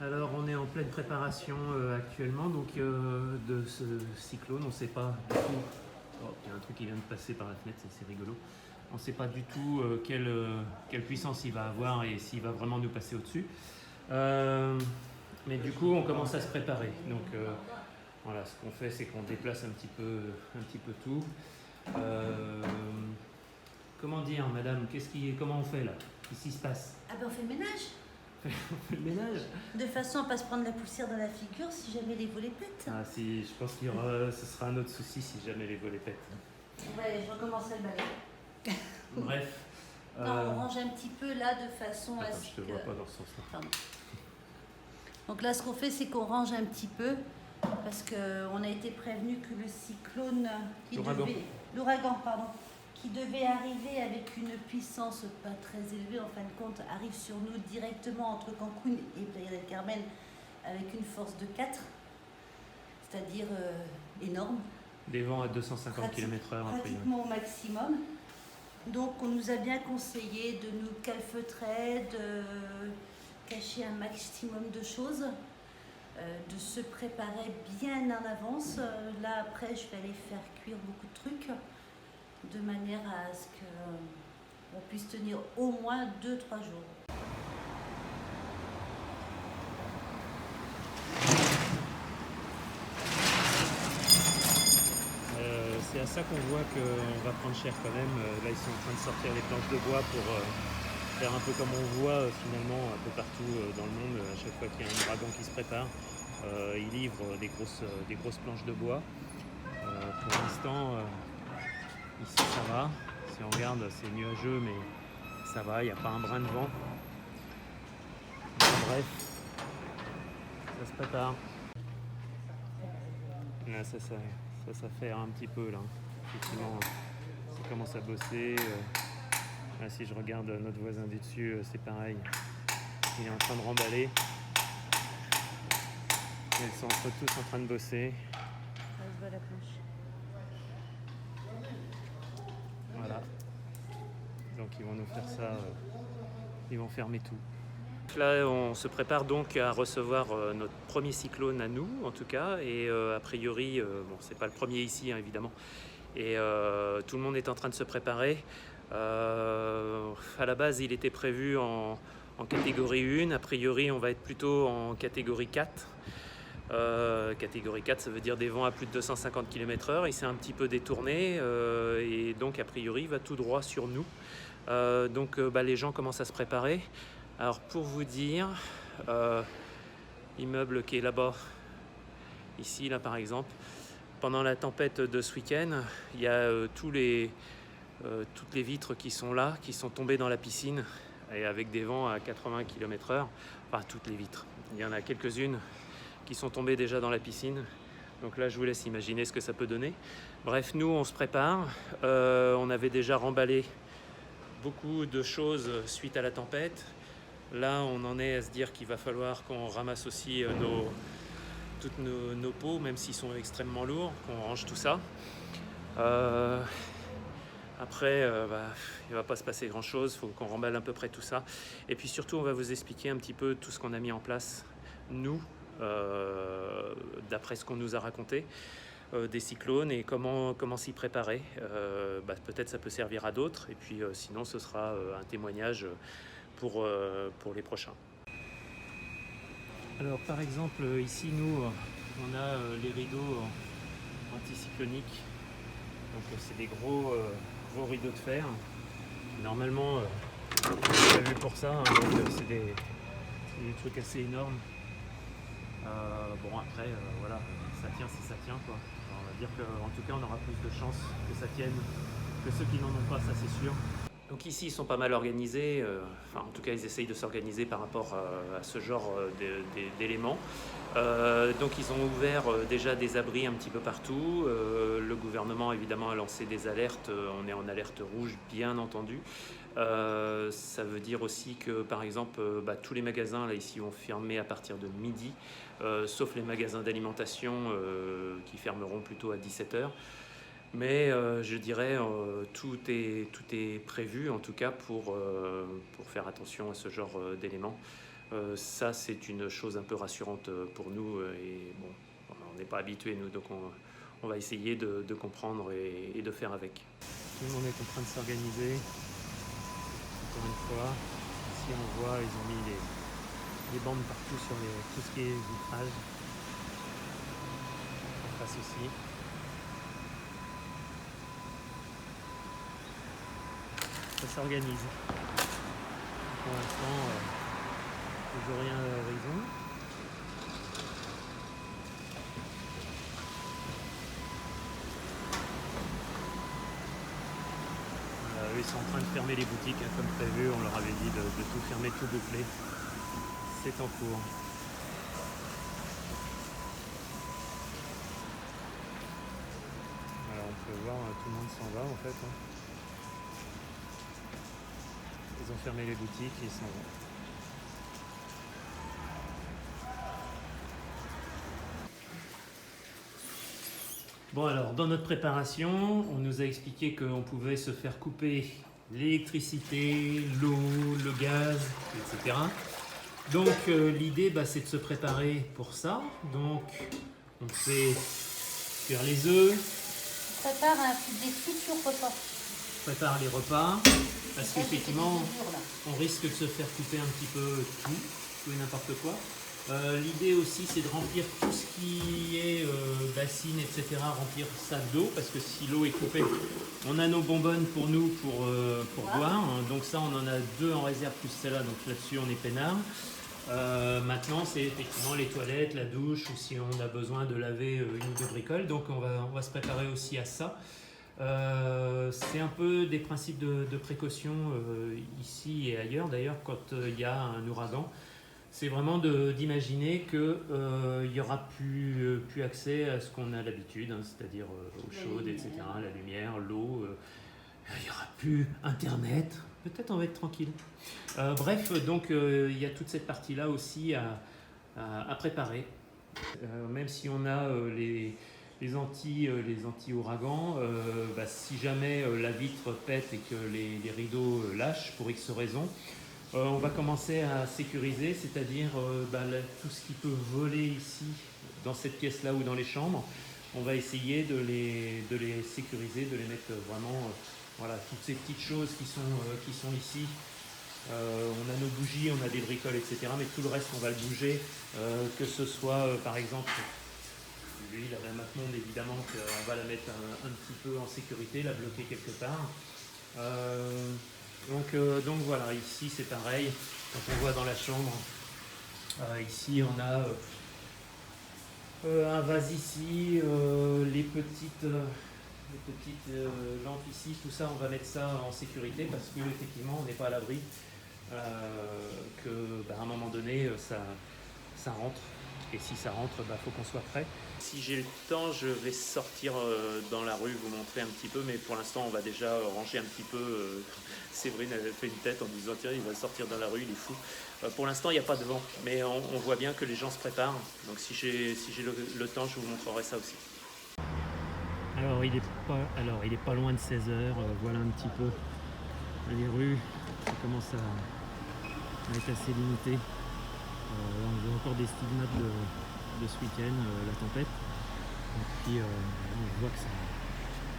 Alors on est en pleine préparation actuellement de ce cyclone. On ne sait pas du tout. Oh, il y a un truc qui vient de passer par la fenêtre, c'est rigolo. On ne sait pas du tout quelle puissance il va avoir et s'il va vraiment nous passer au-dessus. Mais du coup, on commence à se préparer. Voilà, ce qu'on fait, c'est qu'on déplace un petit peu tout. Comment dire, madame, comment on fait là? Qu'est-ce qui se passe? Ah ben on fait le ménage. On fait le ménage. De façon à pas se prendre la poussière dans la figure si jamais les volets pètent. Ah si, je pense ce sera un autre souci si jamais les volets pètent. Ouais, je recommence à le balayer. Bref. Non, on range un petit peu là de façon à Attends, ce je te que... vois pas dans ce sens-là. Pardon. Donc là, ce qu'on fait, c'est qu'on range un petit peu parce qu'on a été prévenu que le cyclone l'ouragan, pardon, qui devait arriver avec une puissance pas très élevée, en fin de compte, arrive sur nous directement entre Cancun et Playa del Carmen avec une force de 4, c'est-à-dire énorme. Des vents à 250 km/h. Pratiquement au maximum. Donc on nous a bien conseillé de nous calfeutrer, de cacher un maximum de choses, de se préparer bien en avance. Là après je vais aller faire cuire beaucoup de trucs de manière à ce qu'on puisse tenir au moins 2-3 jours. C'est à ça qu'on voit qu'on va prendre cher quand même. Là, ils sont en train de sortir les planches de bois pour faire un peu comme on voit finalement un peu partout dans le monde. À chaque fois qu'il y a un ouragan qui se prépare, ils livrent des grosses planches de bois. Pour l'instant, ici ça va. Si on regarde, c'est nuageux, mais ça va, il n'y a pas un brin de vent. Bref, ça se prépare. Là, ça fait un petit peu là. Effectivement, ça commence à bosser. Là, si je regarde notre voisin du dessus, c'est pareil. Il est en train de remballer. Ils sont tous en train de bosser. Là, je vois la planche. Voilà. Donc ils vont nous faire ça. Ils vont fermer tout. Là, on se prépare donc à recevoir notre premier cyclone à nous, en tout cas, et a priori, bon, c'est pas le premier ici, hein, évidemment, et tout le monde est en train de se préparer. À la base, il était prévu en catégorie 1, a priori, on va être plutôt en catégorie 4. Catégorie 4, ça veut dire des vents à plus de 250 km/h. Il s'est un petit peu détourné et donc, a priori, il va tout droit sur nous. Les gens commencent à se préparer. Alors pour vous dire, l'immeuble qui est là-bas, ici là par exemple, pendant la tempête de ce week-end, il y a toutes les vitres qui sont là, qui sont tombées dans la piscine, et avec des vents à 80 km/h, enfin toutes les vitres. Il y en a quelques-unes qui sont tombées déjà dans la piscine. Donc là je vous laisse imaginer ce que ça peut donner. Bref, nous on se prépare, on avait déjà remballé beaucoup de choses suite à la tempête. Là, on en est à se dire qu'il va falloir qu'on ramasse aussi toutes nos pots, même s'ils sont extrêmement lourds, qu'on range tout ça. Après, il ne va pas se passer grand-chose, il faut qu'on remballe à peu près tout ça. Et puis surtout, on va vous expliquer un petit peu tout ce qu'on a mis en place, nous, d'après ce qu'on nous a raconté, des cyclones et comment s'y préparer. Peut-être ça peut servir à d'autres, et puis sinon, ce sera un témoignage pour les prochains. Alors par exemple ici nous on a les rideaux anticycloniques, donc c'est des gros rideaux de fer. Normalement c'est prévu pour ça, hein, donc c'est des trucs assez énormes. Bon après voilà, ça tient si ça tient quoi. Alors, on va dire qu'en tout cas on aura plus de chances que ça tienne que ceux qui n'en ont pas, ça c'est sûr. Donc ici, ils sont pas mal organisés, en tout cas, ils essayent de s'organiser par rapport à ce genre d'éléments. Donc ils ont ouvert déjà des abris un petit peu partout. Le gouvernement, évidemment, a lancé des alertes. On est en alerte rouge, bien entendu. Ça veut dire aussi que, par exemple, tous les magasins, là, ici, vont fermer à partir de midi, sauf les magasins d'alimentation qui fermeront plutôt à 17h. Mais je dirais tout est prévu en tout cas pour faire attention à ce genre d'éléments. Ça, c'est une chose un peu rassurante pour nous. Et bon, on n'est pas habitués, nous, donc on va essayer de comprendre et de faire avec. Tout le monde est en train de s'organiser. Encore une fois, ici on voit, ils ont mis des bandes partout sur tout ce qui est vitrage. En face aussi. Ça s'organise. Pour l'instant, toujours rien à l'horizon. Eux, ils sont en train de fermer les boutiques, hein, comme prévu. On leur avait dit de tout fermer, tout boucler. C'est en cours. Alors on peut voir, tout le monde s'en va en fait. Hein. Ils ont fermé les boutiques et ils s'en vont. Bon alors, dans notre préparation, on nous a expliqué qu'on pouvait se faire couper l'électricité, l'eau, le gaz, etc. Donc l'idée, c'est de se préparer pour ça. Donc on fait cuire les œufs. Prépare des futurs repas. Prépare les repas, parce qu'effectivement, on risque de se faire couper un petit peu tout et n'importe quoi. L'idée aussi, c'est de remplir tout ce qui est bassine, etc., remplir ça d'eau, parce que si l'eau est coupée, on a nos bonbonnes pour nous, pour boire. Donc ça, on en a 2 en réserve, plus celle-là, donc là-dessus, on est peinard. Maintenant, c'est effectivement les toilettes, la douche, ou si on a besoin de laver 1 ou 2 bricoles. Donc on va se préparer aussi à ça. C'est un peu des principes de précaution ici et ailleurs. D'ailleurs, quand il y a un ouragan, c'est vraiment d'imaginer qu'il n'y aura plus accès à ce qu'on a l'habitude, hein, c'est-à-dire eau chaude, etc., la lumière, l'eau. Il n'y aura plus Internet. Peut-être on va être tranquille. Bref, donc il y a toute cette partie-là aussi à préparer. Même si on a les anti-ouragans, si jamais la vitre pète et que les rideaux lâchent pour X raisons, on va commencer à sécuriser, c'est-à-dire tout ce qui peut voler ici, dans cette pièce-là ou dans les chambres. On va essayer de les sécuriser, de les mettre vraiment, voilà, toutes ces petites choses qui sont ici. On a nos bougies, on a des bricoles, etc. Mais tout le reste, on va le bouger, que ce soit, par exemple, lui, la Mamonde, évidemment, on va la mettre un petit peu en sécurité, la bloquer quelque part. Donc voilà, ici c'est pareil, quand on voit dans la chambre, ici on a un vase ici, les petites lampes ici, tout ça on va mettre ça en sécurité parce que effectivement on n'est pas à l'abri qu'à un moment donné ça rentre. Et si ça rentre, faut qu'on soit prêt. Si j'ai le temps, je vais sortir dans la rue, vous montrer un petit peu, mais pour l'instant, on va déjà ranger un petit peu. Séverine avait fait une tête en disant tiens, il va sortir dans la rue, il est fou. Pour l'instant, il n'y a pas de vent, mais on voit bien que les gens se préparent. Donc si j'ai le temps, je vous montrerai ça aussi. Alors, il est pas loin de 16h. Voilà un petit peu les rues. Ça commence à être assez limité. On voit encore des stigmates de ce week-end, la tempête. Et puis on voit que ça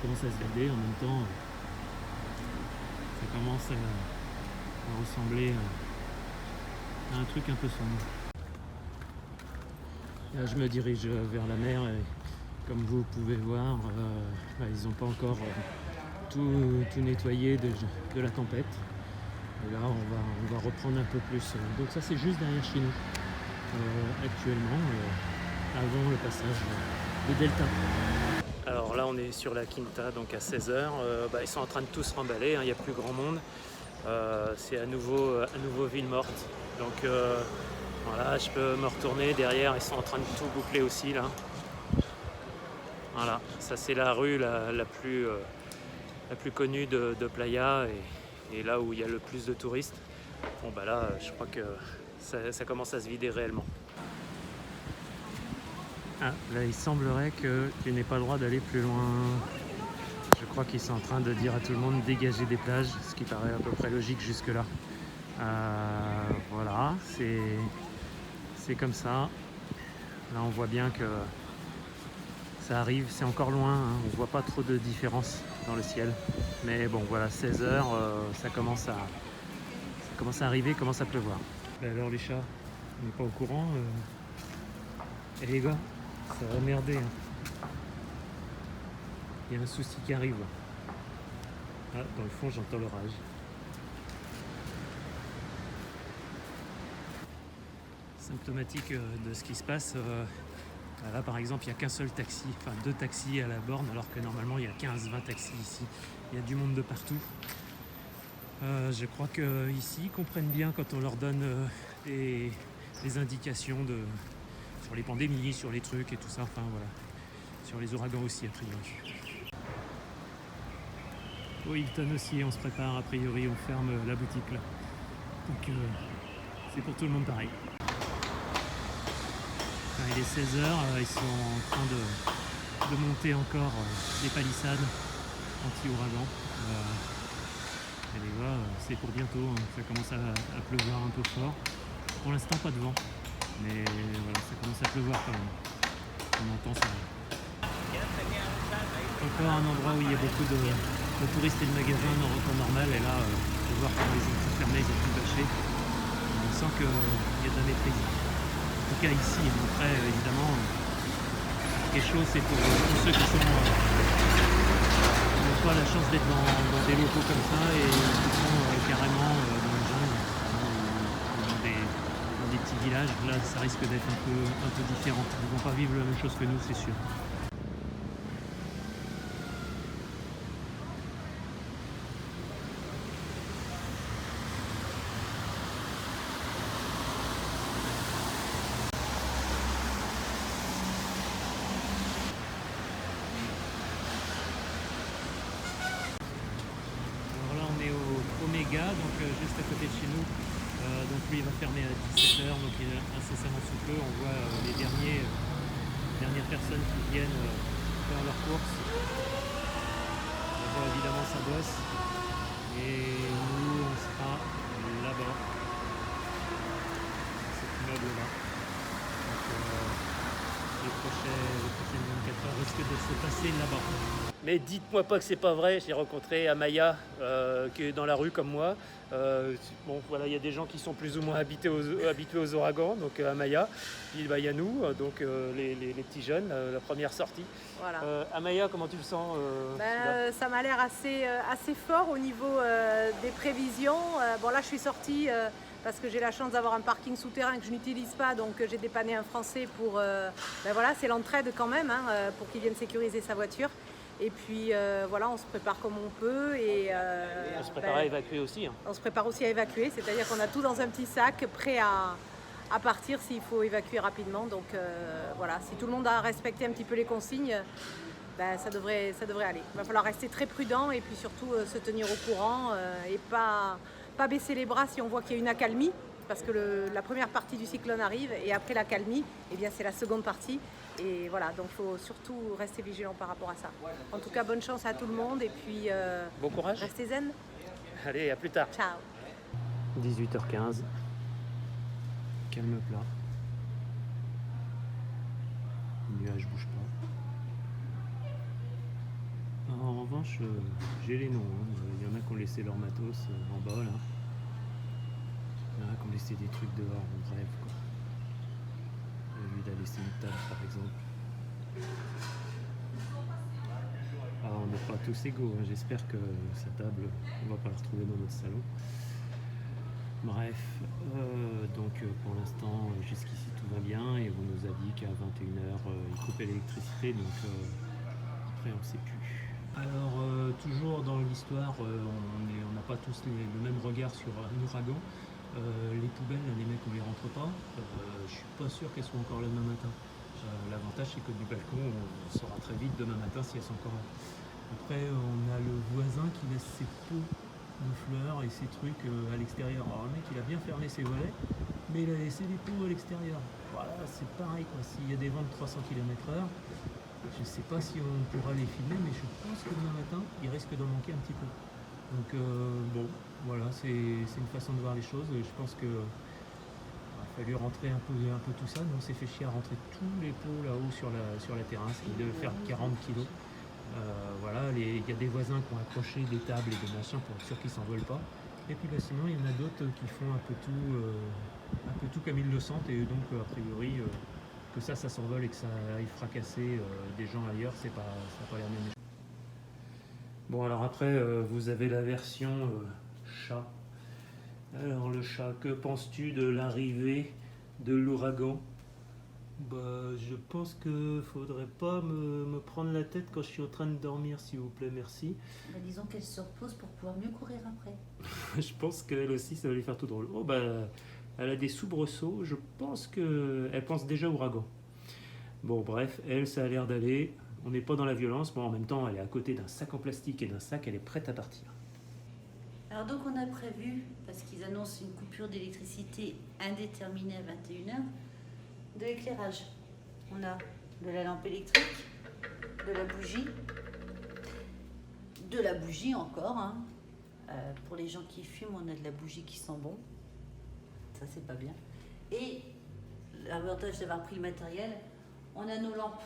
commence à se vider. En même temps, ça commence à ressembler à un truc un peu sombre. Là, je me dirige vers la mer et comme vous pouvez voir, ils n'ont pas encore tout nettoyé de la tempête. Et là, on va reprendre un peu plus. Donc ça, c'est juste derrière chez nous, actuellement, avant le passage de Delta. Alors là, on est sur la Quinta, donc à 16h. Ils sont en train de tous remballer, hein, il n'y a plus grand monde. C'est à nouveau ville morte. Donc voilà, je peux me retourner derrière, ils sont en train de tout boucler aussi là. Voilà, ça c'est la rue la plus connue de Playa et là où il y a le plus de touristes. Bon là, je crois que ça commence à se vider réellement. Ah, là il semblerait que tu n'aies pas le droit d'aller plus loin. Je crois qu'ils sont en train de dire à tout le monde de dégager des plages, ce qui paraît à peu près logique jusque là. Voilà, c'est comme ça. Là on voit bien que ça arrive, c'est encore loin, hein. On voit pas trop de différence dans le ciel. Mais bon voilà, 16 h, ça commence à arriver, commence à pleuvoir. Et alors les chats, on n'est pas au courant. Et les gars, ça va merder. Hein. Il y a un souci qui arrive. Ah, dans le fond j'entends l'orage. Symptomatique de ce qui se passe. Là par exemple il n'y a qu'un seul taxi, enfin 2 taxis à la borne alors que normalement il y a 15-20 taxis ici. Il y a du monde de partout. Je crois qu'ici ils comprennent bien quand on leur donne des indications sur les pandémies, sur les trucs et tout ça, enfin voilà. Sur les ouragans aussi a priori. Au Hilton aussi on se prépare a priori, on ferme la boutique là. Donc c'est pour tout le monde pareil. Il est 16 h, ils sont en train de monter encore des palissades anti-ouragan. Et les gars, c'est pour bientôt, hein. Ça commence à pleuvoir un peu fort. Pour l'instant, pas de vent, mais voilà, ça commence à pleuvoir quand même. On entend ça. Encore un endroit où il y a beaucoup de touristes et de magasins en temps normal, et là, on peut voir comment ils ont tout fermé, ils ont tout bâché. On sent qu'il y a de la maîtrise. En tout cas ici, après évidemment, quelque chose c'est pour tous ceux qui n'ont pas la chance d'être dans des locaux comme ça et qui sont carrément dans le jungle, dans des petits villages. Là ça risque d'être un peu différent. Ils ne vont pas vivre la même chose que nous, c'est sûr. Donc juste à côté de chez nous, donc lui il va fermer à 17 h, donc il est incessamment sous peu. On voit les dernières personnes qui viennent faire leurs courses. On voit évidemment sa bosse et nous on sera là-bas, cet immeuble là. Donc les prochaines 24 heures risquent de se passer là-bas. Mais dites-moi pas que c'est pas vrai, j'ai rencontré Amaya qui est dans la rue comme moi. Bon voilà, il y a des gens qui sont plus ou moins habitués aux ouragans, donc Amaya. Puis il y a nous, donc les petits jeunes, la première sortie. Voilà. Amaya, comment tu le sens ça m'a l'air assez fort au niveau des prévisions. Bon là je suis sortie parce que j'ai la chance d'avoir un parking souterrain que je n'utilise pas, donc j'ai dépanné un Français pour... voilà, c'est l'entraide quand même, hein, pour qu'il vienne sécuriser sa voiture. Et puis voilà, on se prépare comme on peut. Et on se prépare à évacuer aussi. Hein. On se prépare aussi à évacuer, c'est-à-dire qu'on a tout dans un petit sac, prêt à partir s'il faut évacuer rapidement. Donc voilà, si tout le monde a respecté un petit peu les consignes, ça devrait aller. Il va falloir rester très prudent et puis surtout se tenir au courant et pas baisser les bras si on voit qu'il y a une accalmie. Parce que la première partie du cyclone arrive et après l'accalmie, eh bien c'est la seconde partie. Et voilà, donc il faut surtout rester vigilant par rapport à ça. En tout cas, bonne chance à tout le monde et puis bon courage. Restez zen. Allez, à plus tard. Ciao. 18 h 15. Calme plat. Le nuage bouge pas. En revanche, j'ai les noms. Il y en a qui ont laissé leur matos en bas là. Il y en a qui ont laissé des trucs dehors, on rêve quoi. Lui il a laissé une table par exemple. Ah, on n'est pas tous égaux, hein. J'espère que sa table, on va pas la retrouver dans notre salon. Bref, donc pour l'instant jusqu'ici tout va bien et on nous a dit qu'à 21 h il coupait l'électricité, donc après on sait plus. Alors toujours dans l'histoire, on n'a pas tous le même regard sur un ouragan. Les poubelles, les mecs on les rentre pas. Je suis pas sûr qu'elles soient encore là demain matin. L'avantage c'est que du balcon on saura très vite demain matin si elles sont encore là. Après on a le voisin qui laisse ses pots de fleurs et ses trucs à l'extérieur. Alors le mec il a bien fermé ses volets, mais il a laissé des pots à l'extérieur. Voilà, c'est pareil quoi. S'il y a des vents de 300 km/h, je sais pas si on pourra les filmer, mais je pense que demain matin il risque d'en manquer un petit peu. Donc bon, voilà, c'est une façon de voir les choses. Je pense que il a fallu rentrer un peu tout ça. Nous, on s'est fait chier à rentrer tous les pots là-haut sur la terrasse, qui devait faire 40 kilos. Voilà, il y a des voisins qui ont accroché des tables et des machins pour être sûr qu'ils ne s'envolent pas. Et puis bah, sinon, il y en a d'autres qui font un peu tout comme ils le sentent. Et donc, a priori, que ça s'envole et que ça aille fracasser des gens ailleurs, ça n'a pas l'air même. Bon, alors après, vous avez la version chat. Alors le chat, que penses-tu de l'arrivée de l'ouragan? Bah, je pense que faudrait pas me prendre la tête quand je suis en train de dormir, s'il vous plaît, merci. Bah, disons qu'elle se repose pour pouvoir mieux courir après. Je pense qu'elle aussi, ça va lui faire tout drôle. Oh bah, elle a des soubresauts, je pense qu'elle pense déjà ouragan. Bon, bref, elle, ça a l'air d'aller. On n'est pas dans la violence, mais en même temps, elle est à côté d'un sac en plastique et d'un sac, elle est prête à partir. Alors donc on a prévu, parce qu'ils annoncent une coupure d'électricité indéterminée à 21h, de l'éclairage. On a de la lampe électrique, de la bougie encore. Hein. Pour les gens qui fument, on a de la bougie qui sent bon. Ça, c'est pas bien. Et l'avantage d'avoir pris le matériel, on a nos lampes.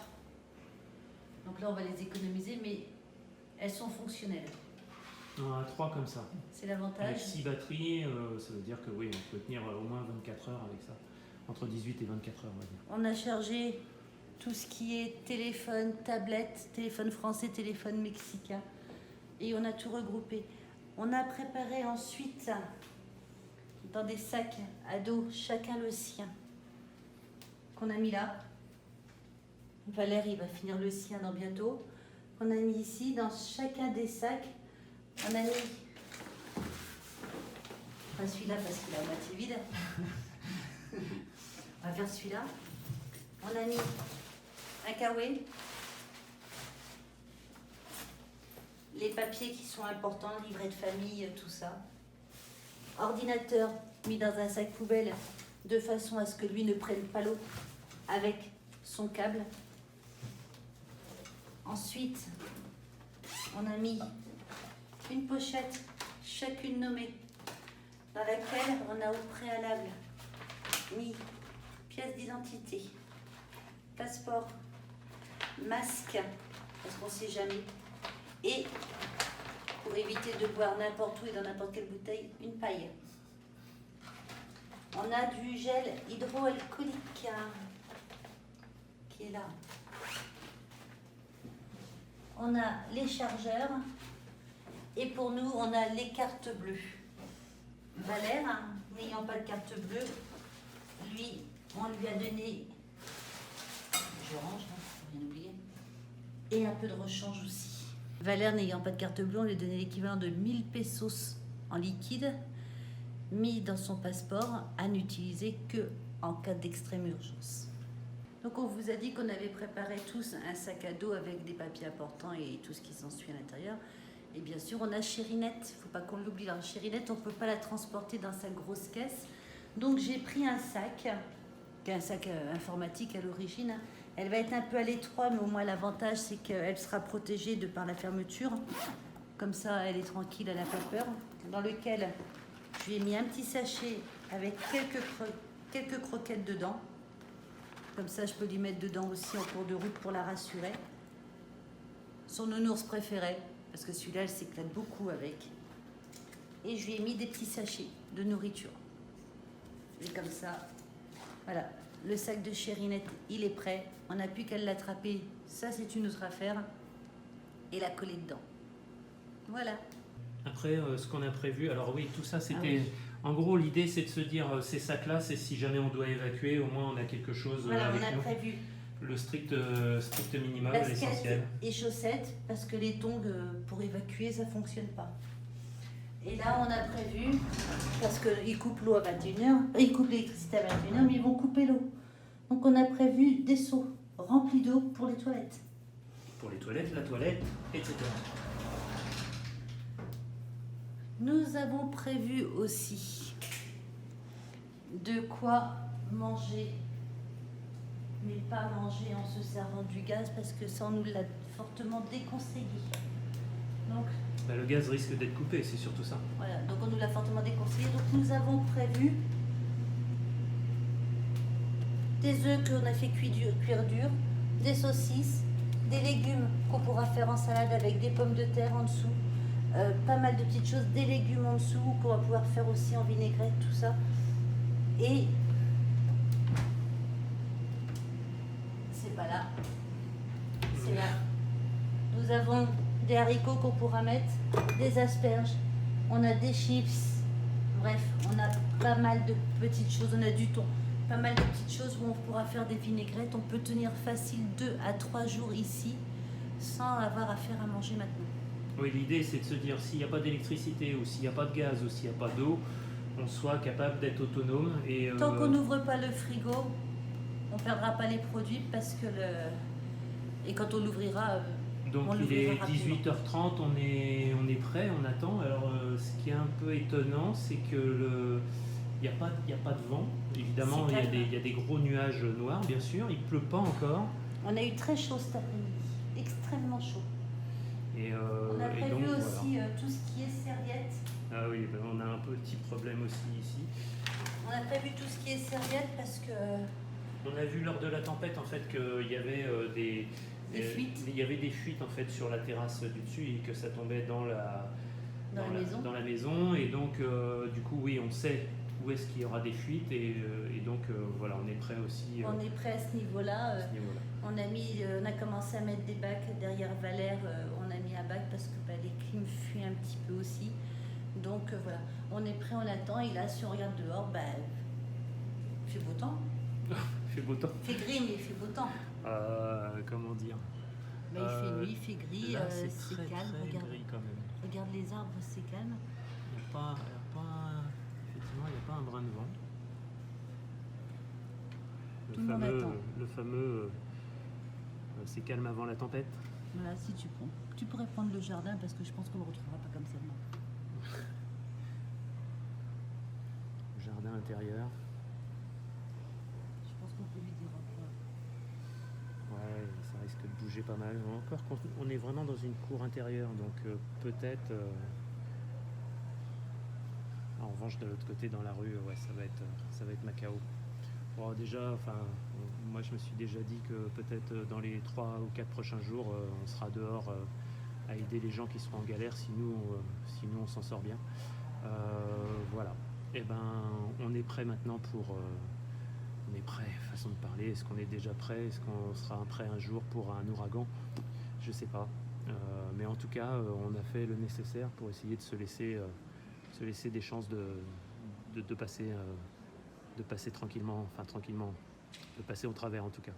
Donc là, on va les économiser, mais elles sont fonctionnelles. On en a 3 comme ça. C'est l'avantage. Avec 6 batteries, ça veut dire que oui, on peut tenir au moins 24 heures avec ça. Entre 18 et 24 heures, on va dire. On a chargé tout ce qui est téléphone, tablette, téléphone français, téléphone mexicain. Et on a tout regroupé. On a préparé ensuite dans des sacs à dos, chacun le sien, qu'on a mis là. Valère, il va finir le sien dans bientôt. On a mis ici, dans chacun des sacs, on a mis, pas celui-là parce qu'il est à moitié vide, on va faire celui-là. On a mis un kawaii, les papiers qui sont importants, livret de famille, tout ça. Ordinateur mis dans un sac poubelle de façon à ce que lui ne prenne pas l'eau avec son câble. Ensuite, on a mis une pochette, chacune nommée, dans laquelle on a au préalable mis pièce d'identité, passeport, masque, parce qu'on ne sait jamais, et pour éviter de boire n'importe où et dans n'importe quelle bouteille, une paille. On a du gel hydroalcoolique qui est là. On a les chargeurs et pour nous, on a les cartes bleues. Valère, n'ayant pas de carte bleue, lui, on lui a donné, je range, faut rien oublier, et un peu de rechange aussi. Valère, n'ayant pas de carte bleue, on lui a donné l'équivalent de 1000 pesos en liquide, mis dans son passeport, à n'utiliser que en cas d'extrême urgence. Donc on vous a dit qu'on avait préparé tous un sac à dos avec des papiers importants et tout ce qui s'ensuit à l'intérieur. Et bien sûr, on a Chérinette, il ne faut pas qu'on l'oublie. Alors Chérinette, on ne peut pas la transporter dans sa grosse caisse. Donc j'ai pris un sac, qui est un sac informatique à l'origine. Elle va être un peu à l'étroit, mais au moins l'avantage, c'est qu'elle sera protégée de par la fermeture. Comme ça, elle est tranquille, elle n'a pas peur. Dans lequel je lui ai mis un petit sachet avec quelques croquettes dedans. Comme ça, je peux lui mettre dedans aussi en cours de route pour la rassurer. Son nounours préféré, parce que celui-là, elle s'éclate beaucoup avec. Et je lui ai mis des petits sachets de nourriture. Et comme ça, voilà, le sac de Chérinette, il est prêt. On n'a plus qu'à l'attraper. Ça, c'est une autre affaire. Et la coller dedans. Voilà. Après, ce qu'on a prévu, alors oui, tout ça, c'était... Ah oui. En gros, l'idée, c'est de se dire, ces sacs-là, c'est si jamais on doit évacuer, au moins on a quelque chose Voilà, avec on a nous. prévu Le strict minimum, l'essentiel. basket et chaussettes, parce que les tongs, pour évacuer, ça ne fonctionne pas. Et là, on a prévu, parce qu'ils coupent l'eau à 21h, ils coupent l'électricité à 21h, mais ils vont couper l'eau. Donc on a prévu des seaux remplis d'eau pour les toilettes. Pour les toilettes, la toilette, etc. Nous avons prévu aussi de quoi manger, mais pas manger en se servant du gaz parce que ça on nous l'a fortement déconseillé. Donc, Le gaz risque d'être coupé, c'est surtout ça. voilà, donc on nous l'a fortement déconseillé. Donc nous avons prévu des œufs qu'on a fait cuire dur, des saucisses, des légumes qu'on pourra faire en salade avec des pommes de terre en dessous, pas mal de petites choses, des légumes en dessous qu'on va pouvoir faire aussi en vinaigrette, tout ça. Et c'est pas là, c'est là. Nous avons des haricots qu'on pourra mettre, des asperges, on a des chips, bref, on a pas mal de petites choses, on a du thon, pas mal de petites choses où on pourra faire des vinaigrettes. On peut tenir facile 2 à 3 jours ici sans avoir à faire à manger maintenant. Oui, l'idée c'est de se dire s'il n'y a pas d'électricité ou s'il n'y a pas de gaz ou s'il n'y a pas d'eau, on soit capable d'être autonome. Et, Tant qu'on n'ouvre pas le frigo, on ne perdra pas les produits parce que et quand on l'ouvrira, donc on il est l'ouvrira rapidement. 18h30, on est prêt, on attend. Alors ce qui est un peu étonnant, c'est que il n'y a pas de vent. Évidemment, C'est calme. il y a des gros nuages noirs, bien sûr. Il ne pleut pas encore. On a eu très chaud cet après-midi, extrêmement chaud. Et, On a et prévu donc, aussi voilà. tout ce qui est serviettes. Ah oui, on a un petit problème aussi ici. On a prévu tout ce qui est serviettes parce que On a vu lors de la tempête en fait qu'il y avait Des fuites. Il y avait des fuites en fait sur la terrasse du dessus et que ça tombait dans la maison. dans la maison. Et donc du coup oui, on sait où est-ce qu'il y aura des fuites et donc voilà, on est prêt aussi. On est prêt à ce niveau-là. À ce niveau-là. On a commencé à mettre des bacs derrière Valère. On a mis un bac parce que les clims fuient un petit peu aussi. Donc voilà, on est prêt, on attend. Et là, si on regarde dehors, il fait beau temps. Il fait beau temps. Il fait gris, mais il fait beau temps. Comment dire Il fait nuit, il fait gris, là, c'est très, calme. très Regarde, gris quand même. regarde les arbres, c'est calme. Il n'y a pas, effectivement, il n'y a pas un brin de vent. Tout le monde attend. Le fameux c'est calme avant la tempête. Voilà, si tu prends. Tu pourrais prendre le jardin parce que je pense qu'on ne le retrouvera pas comme ça demain. Jardin intérieur. Je pense qu'on peut lui dire au revoir. Ouais, ça risque de bouger pas mal. Encore, on est vraiment dans une cour intérieure, donc peut-être. En revanche, de l'autre côté, dans la rue, ouais, ça va être Macao. Bon, déjà, moi, je me suis déjà dit que peut-être dans les 3 ou 4 prochains jours, on sera dehors à aider les gens qui seront en galère, si nous on s'en sort bien. Voilà. Et on est prêt maintenant on est prêt, façon de parler. Est-ce qu'on est déjà prêt? Est-ce qu'on sera prêt un jour pour un ouragan? Je sais pas. Mais en tout cas, on a fait le nécessaire pour essayer de se laisser des chances de passer tranquillement, de passer au travers en tout cas.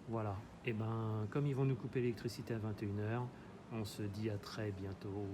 Voilà. Et comme ils vont nous couper l'électricité à 21h, on se dit à très bientôt.